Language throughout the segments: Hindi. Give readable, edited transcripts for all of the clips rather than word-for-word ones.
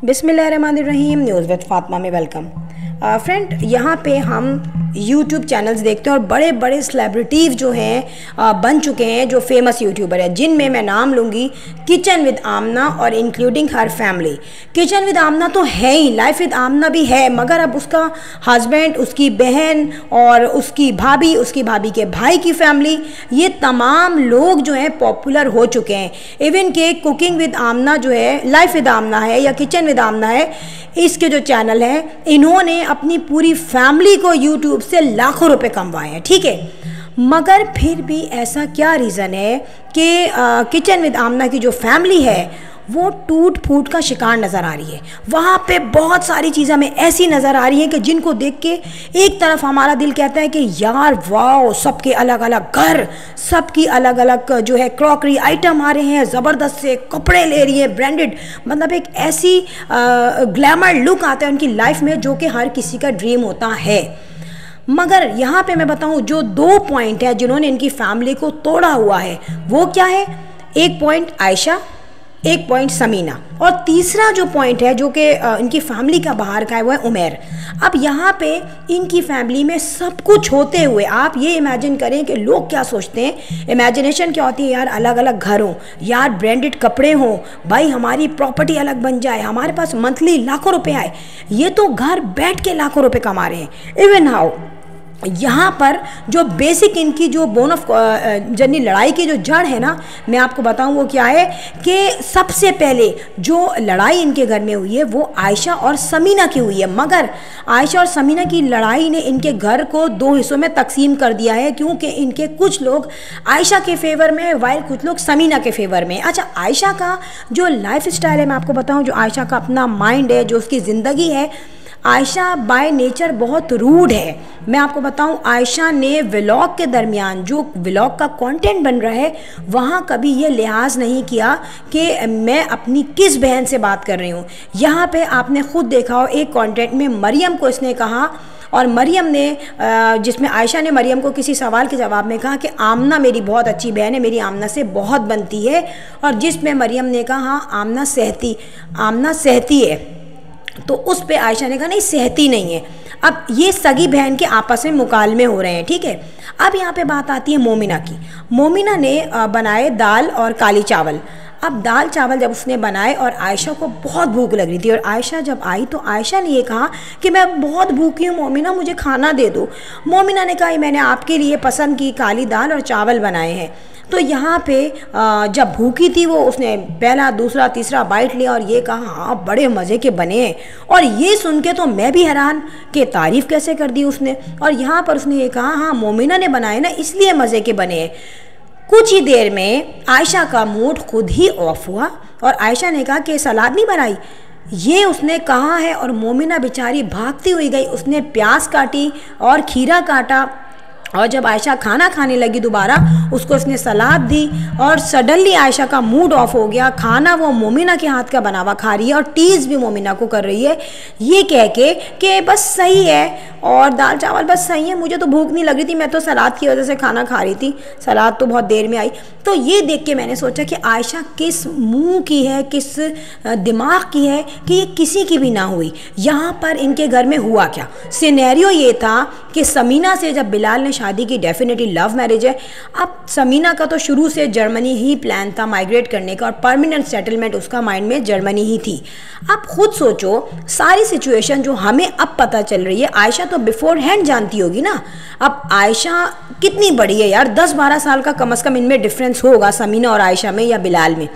बिस्मिल्लाहिर्रहमानिर्रहीम। न्यूज़ विद फातिमा में वेलकम। फ्रेंड, यहाँ पे हम यूट्यूब चैनल्स देखते हैं और बड़े बड़े सेलिब्रिटीज़ जो हैं बन चुके हैं, जो फेमस यूट्यूबर हैं, जिनमें मैं नाम लूँगी किचन विद आमना और इंक्लूडिंग हर फैमिली। किचन विद आमना तो है ही, लाइफ विद आमना भी है, मगर अब उसका हस्बैंड, उसकी बहन और उसकी भाभी के भाई की फैमिली, ये तमाम लोग जो हैं पॉपुलर हो चुके हैं। इवन के कुकिंग विद आमना जो है, लाइफ विद आमना है या किचन विद आमना है, इसके जो चैनल हैं, इन्होंने अपनी पूरी फैमिली को यूट्यूब से लाखों रुपए कमवाए हैं, ठीक है। मगर फिर भी ऐसा क्या रीज़न है कि किचन विद आमना की जो फैमिली है वो टूट फूट का शिकार नज़र आ रही है। वहाँ पे बहुत सारी चीज़ें हमें ऐसी नज़र आ रही हैं कि जिनको देख के एक तरफ हमारा दिल कहता है कि यार वाओ, सबके अलग अलग घर, सबकी अलग अलग जो है क्रॉकरी आइटम आ रहे हैं, ज़बरदस्त से कपड़े ले रही है ब्रांडेड, मतलब एक ऐसी ग्लैमर लुक आता है उनकी लाइफ में जो कि हर किसी का ड्रीम होता है। मगर यहाँ पे मैं बताऊँ, जो 2 पॉइंट है जिन्होंने इनकी फैमिली को तोड़ा हुआ है, वो क्या है? एक पॉइंट आयशा, एक पॉइंट समीना, और तीसरा जो पॉइंट है जो कि इनकी फैमिली का बाहर का है, वो है उमैर। अब यहाँ पे इनकी फैमिली में सब कुछ होते हुए आप ये इमेजिन करें कि लोग क्या सोचते हैं। इमेजिनेशन क्या होती है यार? अलग अलग घर हों यार, ब्रांडेड कपड़े हों, भाई हमारी प्रॉपर्टी अलग बन जाए, हमारे पास मंथली लाखों रुपए आए। ये तो घर बैठ के लाखों रुपए कमा रहे हैं। इवन हाउ यहाँ पर जो बेसिक इनकी जो बोन ऑफ जर्नी, लड़ाई की जो जड़ है ना, मैं आपको बताऊँ वो क्या है कि सबसे पहले जो लड़ाई इनके घर में हुई है वो आयशा और समीना की हुई है। मगर आयशा और समीना की लड़ाई ने इनके घर को 2 हिस्सों में तकसीम कर दिया है, क्योंकि इनके कुछ लोग आयशा के फेवर में, वाइल कुछ लोग समीना के फेवर में। अच्छा, आयशा का जो लाइफ स्टाइल है, मैं आपको बताऊँ, जो आयशा का अपना माइंड है, जो उसकी ज़िंदगी है, आयशा बाय नेचर बहुत रूड है। मैं आपको बताऊं, आयशा ने व्लॉग के दरमियान, जो व्लॉग का कंटेंट बन रहा है, वहाँ कभी ये लिहाज नहीं किया कि मैं अपनी किस बहन से बात कर रही हूँ। यहाँ पे आपने खुद देखा हो, एक कंटेंट में मरियम को इसने कहा, और मरियम ने, जिसमें आयशा ने मरियम को किसी सवाल के जवाब में कहा कि आमना मेरी बहुत अच्छी बहन है, मेरी आमना से बहुत बनती है, और जिसमें मरियम ने कहा हाँ आमना सहती है, तो उस पे आयशा ने कहा नहीं, सहती नहीं है। अब ये सगी बहन के आपस में मुकालमे हो रहे हैं, ठीक है। अब यहाँ पे बात आती है मोमिना की। मोमिना ने बनाए दाल और काली चावल। अब दाल चावल जब उसने बनाए और आयशा को बहुत भूख लग रही थी, और आयशा जब आई तो आयशा ने ये कहा कि मैं बहुत भूखी हूँ मोमिना, मुझे खाना दे दो। मोमिना ने कहा मैंने आपके लिए पसंद की काली दाल और चावल बनाए हैं। तो यहाँ पे जब भूखी थी वो, उसने पहला, दूसरा, तीसरा बाइट लिया और ये कहा हाँ बड़े मज़े के बने हैं। और ये सुन के तो मैं भी हैरान कि तारीफ़ कैसे कर दी उसने। और यहाँ पर उसने ये कहा हाँ मोमिना ने बनाए ना, इसलिए मज़े के बने हैं। कुछ ही देर में आयशा का मूड खुद ही ऑफ हुआ और आयशा ने कहा कि सलाद नहीं बनाई, ये उसने कहा है। और मोमिना बेचारी भागती हुई गई, उसने प्याज काटी और खीरा काटा, और जब आयशा खाना खाने लगी दोबारा, उसको उसने सलाद दी, और सडनली आयशा का मूड ऑफ हो गया। खाना वो मोमिना के हाथ का बना हुआ खा रही है और टीज़ भी मोमिना को कर रही है, ये कह के कि बस सही है और दाल चावल बस सही है, मुझे तो भूख नहीं लग रही थी, मैं तो सलाद की वजह से खाना खा रही थी, सलाद तो बहुत देर में आई। तो ये देख के मैंने सोचा कि आयशा किस मुंह की है, किस दिमाग की है कि ये किसी की भी ना हुई। यहाँ पर इनके घर में हुआ क्या? सिनेरियो ये था कि समीना से जब बिलाल ने शादी की, डेफिनेटली लव मैरिज है। अब समीना का तो शुरू से जर्मनी ही प्लान था माइग्रेट करने का, और परमानेंट सेटलमेंट उसका माइंड में जर्मनी ही थी। अब खुद सोचो सारी सिचुएशन जो हमें अब पता चल रही है, आयशा तो बिफोर हैंड जानती होगी ना। अब आयशा कितनी बड़ी है यार, 10-12 साल का कम से कम इनमें डिफरेंस होगा, समीना और आयशा में या बिलाल में।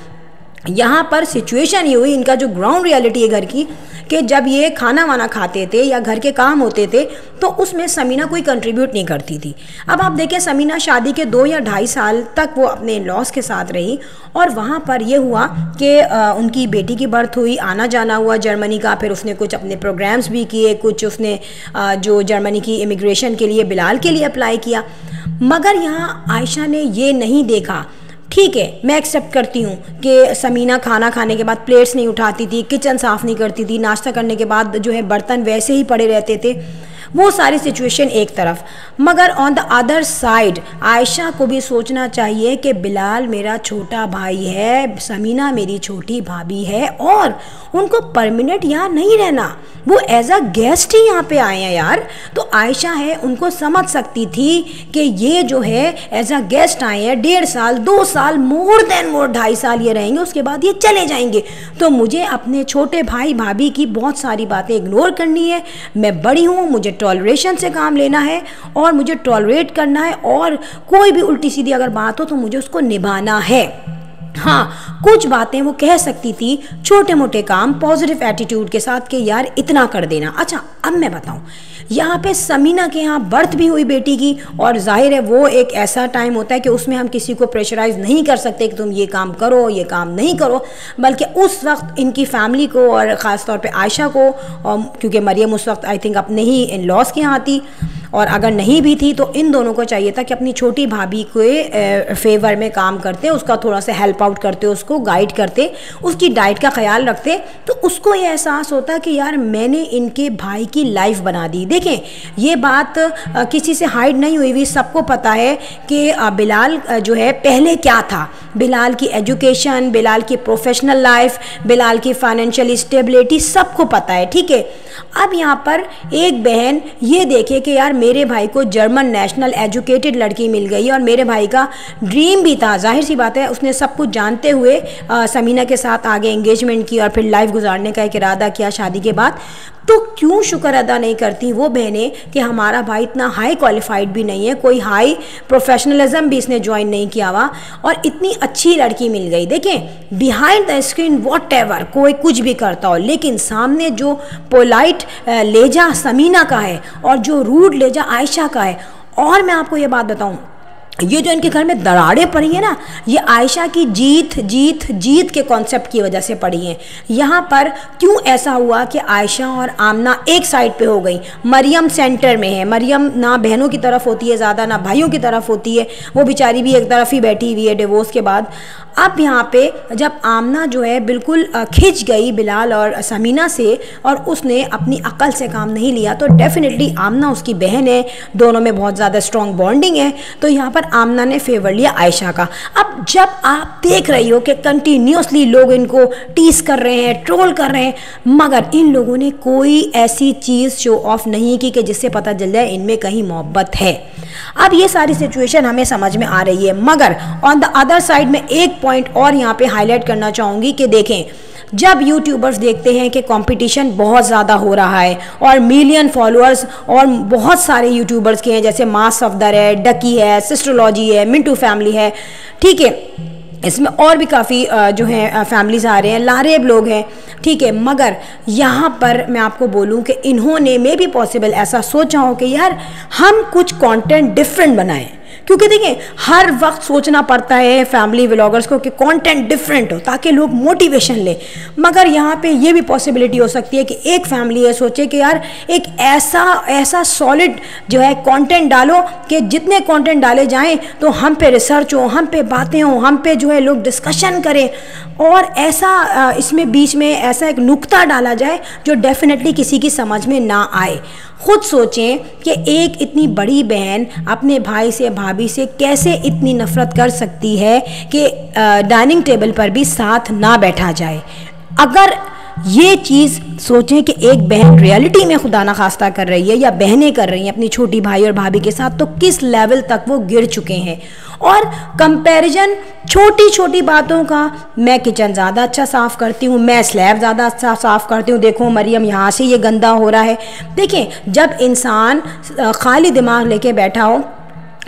यहाँ पर सिचुएशन ये हुई, इनका जो ग्राउंड रियलिटी है घर की, कि जब ये खाना वाना खाते थे या घर के काम होते थे तो उसमें समीना कोई कंट्रीब्यूट नहीं करती थी। अब आप देखें, समीना शादी के 2 या 2.5 साल तक वो अपने लॉस के साथ रही, और वहाँ पर ये हुआ कि उनकी बेटी की बर्थ हुई, आना जाना हुआ जर्मनी का। फिर उसने कुछ अपने प्रोग्राम्स भी किए, कुछ उसने जो जर्मनी की इमिग्रेशन के लिए बिलाल के लिए अप्लाई किया। मगर यहाँ आयशा ने ये नहीं देखा, ठीक है मैं एक्सेप्ट करती हूँ कि समीना खाना खाने के बाद प्लेट्स नहीं उठाती थी, किचन साफ़ नहीं करती थी, नाश्ता करने के बाद जो है बर्तन वैसे ही पड़े रहते थे, वो सारी सिचुएशन एक तरफ, मगर on the other side Ayesha को भी सोचना चाहिए कि बिलाल मेरा छोटा भाई है, समीना मेरी छोटी भाभी है और उनको परमानेंट यहाँ नहीं रहना, वो एज अ गेस्ट ही यहाँ पे आए हैं यार। तो आयशा है उनको समझ सकती थी कि ये जो है एज अ गेस्ट आए हैं, 1.5 साल 2 साल मोर देन मोर 2.5 साल ये रहेंगे, उसके बाद ये चले जाएंगे। तो मुझे अपने छोटे भाई भाभी की बहुत सारी बातें इग्नोर करनी है, मैं बड़ी हूँ, मुझे टॉलरेशन से काम लेना है और मुझे टॉलरेट करना है, और कोई भी उल्टी सीधी अगर बात हो तो मुझे उसको निभाना है। हाँ, कुछ बातें वो कह सकती थी, छोटे मोटे काम पॉजिटिव एटीट्यूड के साथ कि यार इतना कर देना। अच्छा, अब मैं बताऊँ, यहाँ पे समीना के यहाँ बर्थ भी हुई बेटी की, और जाहिर है वो एक ऐसा टाइम होता है कि उसमें हम किसी को प्रेशराइज नहीं कर सकते कि तुम ये काम करो ये काम नहीं करो, बल्कि उस वक्त इनकी फैमिली को और ख़ास तौर पे आयशा को, क्योंकि मरियम उस वक्त आई थिंक अपने ही इन लॉज के यहाँ थी, और अगर नहीं भी थी तो इन दोनों को चाहिए था कि अपनी छोटी भाभी के फेवर में काम करते, उसका थोड़ा सा हेल्प आउट करते, उसको गाइड करते, उसकी डाइट का ख्याल रखते, तो उसको ये एहसास होता कि यार मैंने इनके भाई की लाइफ बना दी। देखें, ये बात किसी से हाइड नहीं हुई हुई, सबको पता है कि बिलाल जो है पहले क्या था, बिलाल की एजुकेशन, बिलाल की प्रोफेशनल लाइफ, बिलाल की फाइनेंशियल स्टेबिलिटी सबको पता है, ठीक है। अब यहाँ पर एक बहन ये देखे कि यार मेरे भाई को जर्मन नेशनल एजुकेटेड लड़की मिल गई और मेरे भाई का ड्रीम भी था, जाहिर सी बात है उसने सब कुछ जानते हुए समीना के साथ आगे एंगेजमेंट की और फिर लाइफ गुजारने का एक इरादा किया शादी के बाद। तो क्यों शुक्र अदा नहीं करती वो बहनें कि हमारा भाई इतना हाई क्वालिफाइड भी नहीं है, कोई हाई प्रोफेशनलिज्म भी इसने ज्वाइन नहीं किया हुआ, और इतनी अच्छी लड़की मिल गई। देखें, behind the screen what ever कोई कुछ भी करता हो, लेकिन सामने जो पोलाइट लेजा समीना का है और जो रूड लेजा आयशा का है। और मैं आपको ये बात बताऊं, ये जो इनके घर में दरारें पड़ी है ना, ये आयशा की जीत जीत जीत के कॉन्सेप्ट की वजह से पड़ी हैं। यहाँ पर क्यों ऐसा हुआ कि आयशा और आमना एक साइड पे हो गई, मरियम सेंटर में है, मरियम ना बहनों की तरफ होती है ज़्यादा ना भाइयों की तरफ होती है, वो बेचारी भी एक तरफ ही बैठी हुई है डिवोर्स के बाद। अब यहाँ पे जब आमना जो है बिल्कुल खिंच गई बिलाल और समीना से और उसने अपनी अकल से काम नहीं लिया, तो डेफिनेटली आमना उसकी बहन है, दोनों में बहुत ज़्यादा स्ट्रॉन्ग बॉन्डिंग है, तो यहाँ पर आमना ने फेवर लिया आयशा का। अब जब आप देख रही हो कि कंटिन्यूसली लोग इनको टीस कर रहे हैं, ट्रोल कर रहे हैं, मगर इन लोगों ने कोई ऐसी चीज़ शो ऑफ नहीं की कि जिससे पता चल जाए इनमें कहीं मोहब्बत है। अब ये सारी सिचुएशन हमें समझ में आ रही है, मगर ऑन द अदर साइड में एक पॉइंट और यहाँ पे हाईलाइट करना चाहूँगी कि देखें, जब यूट्यूबर्स देखते हैं कि कंपटीशन बहुत ज़्यादा हो रहा है और मिलियन फॉलोअर्स और बहुत सारे यूट्यूबर्स के हैं, जैसे मास सफदर है, डकी है, सिस्ट्रोलॉजी है, मिंटू फैमिली है, ठीक है, इसमें और भी काफ़ी जो है फैमिलीज आ रहे हैं, लारेब लोग हैं, ठीक है, मगर यहाँ पर मैं आपको बोलूँ कि इन्होंने में भी पॉसिबल ऐसा सोचा हो कि यार हम कुछ कंटेंट डिफरेंट बनाएं, क्योंकि देखिए हर वक्त सोचना पड़ता है फैमिली व्लॉगर्स को कि कंटेंट डिफरेंट हो ताकि लोग मोटिवेशन लें, मगर यहाँ पे ये भी पॉसिबिलिटी हो सकती है कि एक फैमिली है सोचे कि यार एक ऐसा सॉलिड जो है कंटेंट डालो कि जितने कंटेंट डाले जाएं तो हम पे रिसर्च हो, हम पे बातें हो, हम पे जो है लोग डिस्कशन करें, और ऐसा इसमें बीच में ऐसा एक नुक्ता डाला जाए जो डेफिनेटली किसी की समझ में ना आए। खुद सोचें कि एक इतनी बड़ी बहन अपने भाई से भाभी से कैसे इतनी नफरत कर सकती है कि डाइनिंग टेबल पर भी साथ ना बैठा जाए। अगर ये चीज़ सोचें कि एक बहन रियलिटी में खुदा ना खास्ता कर रही है या बहनें कर रही हैं अपनी छोटी भाई और भाभी के साथ, तो किस लेवल तक वो गिर चुके हैं। और कंपैरिजन छोटी छोटी बातों का, मैं किचन ज़्यादा अच्छा साफ़ करती हूँ, मैं स्लैब ज़्यादा अच्छा साफ़ करती हूँ, देखो मरियम यहाँ से ये गंदा हो रहा है। देखें, जब इंसान खाली दिमाग लेके बैठा हो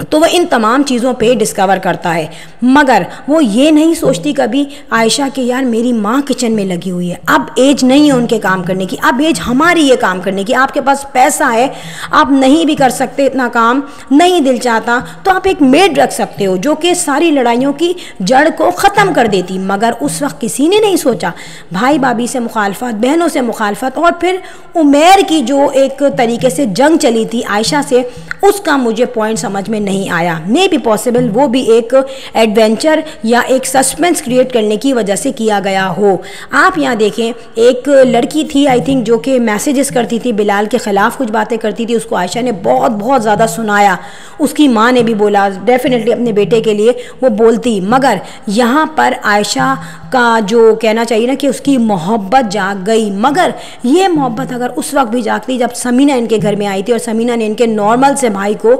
तो वह इन तमाम चीज़ों पे डिस्कवर करता है, मगर वो ये नहीं सोचती कभी आयशा कि यार मेरी माँ किचन में लगी हुई है, अब एज नहीं है उनके काम करने की, अब एज हमारी ये काम करने की। आपके पास पैसा है, आप नहीं भी कर सकते इतना काम, नहीं दिल चाहता तो आप एक मेड रख सकते हो जो कि सारी लड़ाइयों की जड़ को ख़त्म कर देती, मगर उस वक्त किसी ने नहीं सोचा। भाई भाभी से मुखालफत, बहनों से मुखालफत, और फिर उमेर की जो एक तरीके से जंग चली थी आयशा से, उसका मुझे पॉइंट समझ में नहीं आया। मे बी पॉसिबल वो भी एक एडवेंचर या एक सस्पेंस क्रिएट करने की वजह से किया गया हो। आप यहाँ देखें, एक लड़की थी आई थिंक जो कि मैसेजेस करती थी, बिलाल के ख़िलाफ़ कुछ बातें करती थी, उसको आयशा ने बहुत ज़्यादा सुनाया। उसकी माँ ने भी बोला डेफिनेटली अपने बेटे के लिए वो बोलती, मगर यहाँ पर आयशा का जो कहना चाहिए ना कि उसकी मोहब्बत जाग गई। मगर ये मोहब्बत अगर उस वक्त भी जागती जब समीना इनके घर में आई थी और समीना ने इनके नॉर्मल से भाई को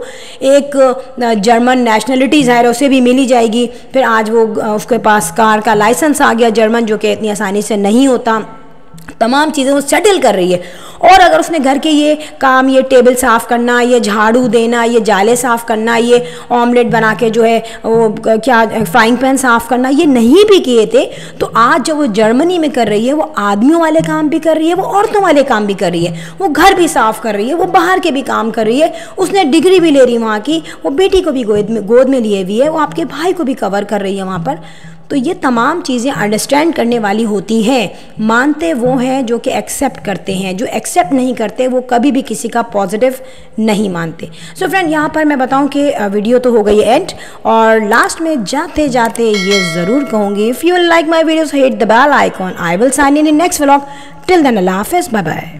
एक जर्मन नेशनलिटी ज़ाहिर उसे भी मिली जाएगी, फिर आज वो उसके पास कार का लाइसेंस आ गया जर्मन, जो कि इतनी आसानी से नहीं होता, तमाम चीज़ें वो सेटल कर रही है। और अगर उसने घर के ये काम, ये टेबल साफ़ करना, ये झाड़ू देना, ये जाले साफ़ करना, ये ऑमलेट बना के जो है वो क्या फ्राइंग पैन साफ़ करना, ये नहीं भी किए थे, तो आज जब वो जर्मनी में कर रही है, वो आदमियों वाले काम भी कर रही है, वो औरतों वाले काम भी कर रही है, वो घर भी साफ़ कर रही है, वो बाहर के भी काम कर रही है, उसने डिग्री भी ले रही वहाँ की, वो बेटी को भी गोद में लिए हुई है, वो आपके भाई को भी कवर कर रही है वहाँ पर। तो ये तमाम चीज़ें अंडरस्टैंड करने वाली होती हैं। मानते वो हैं जो कि एक्सेप्ट करते हैं, जो एक्सेप्ट नहीं करते वो कभी भी किसी का पॉजिटिव नहीं मानते। सो फ्रेंड, यहाँ पर मैं बताऊँ कि वीडियो तो हो गई एंड, और लास्ट में जाते जाते ये ज़रूर कहूँगी, if you like my videos hit the bell icon. I will sign in next vlog. Till then अल्लाह हाफिज़, बाय बाय।